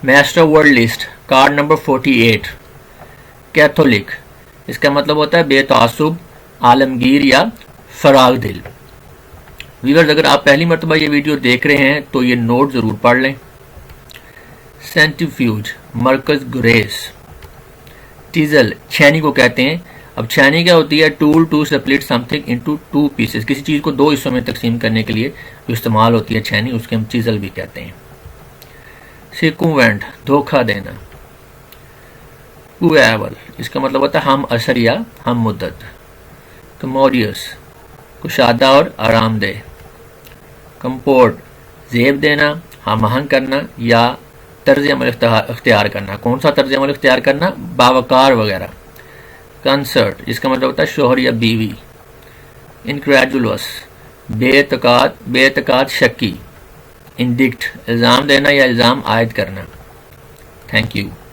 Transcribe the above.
Master word list card number 48 Catholic, اس کا مطلب ہوتا ہے بے تعصب، عالمگیر یا فراغ دل۔ ویورز اگر آپ پہلی مرتبہ یہ ویڈیو دیکھ رہے ہیں تو یہ نوٹ ضرور پڑھ لیں۔ سینٹریفیوج مرکز گریز۔ ٹیزل چھینی کو کہتے ہیں۔ اب چھینی کیا ہوتی ہے؟ Tool to split something into two pieces, کسی چیز کو دو حصوں میں تقسیم کرنے کے لیے جو استعمال ہوتی ہے چھینی، اس کے ہم چیزل بھی کہتے ہیں۔ سیکوینٹ دھوکہ دینا۔ کویبل اس کا مطلب ہوتا ہے ہم عصر یا ہم مدت۔ کموڈیوس کشادہ اور آرام دہ۔ کمپورٹ زیب دینا، ہم آہنگ کرنا یا طرز عمل اختیار کرنا۔ کون سا طرز عمل اختیار کرنا؟ باوقار وغیرہ۔ کنسرٹ اس کا مطلب ہوتا ہے شوہر یا بیوی۔ انکریڈولس بے اعتقاد شکی۔ انڈکٹ الزام دینا یا الزام عائد کرنا۔ Thank you.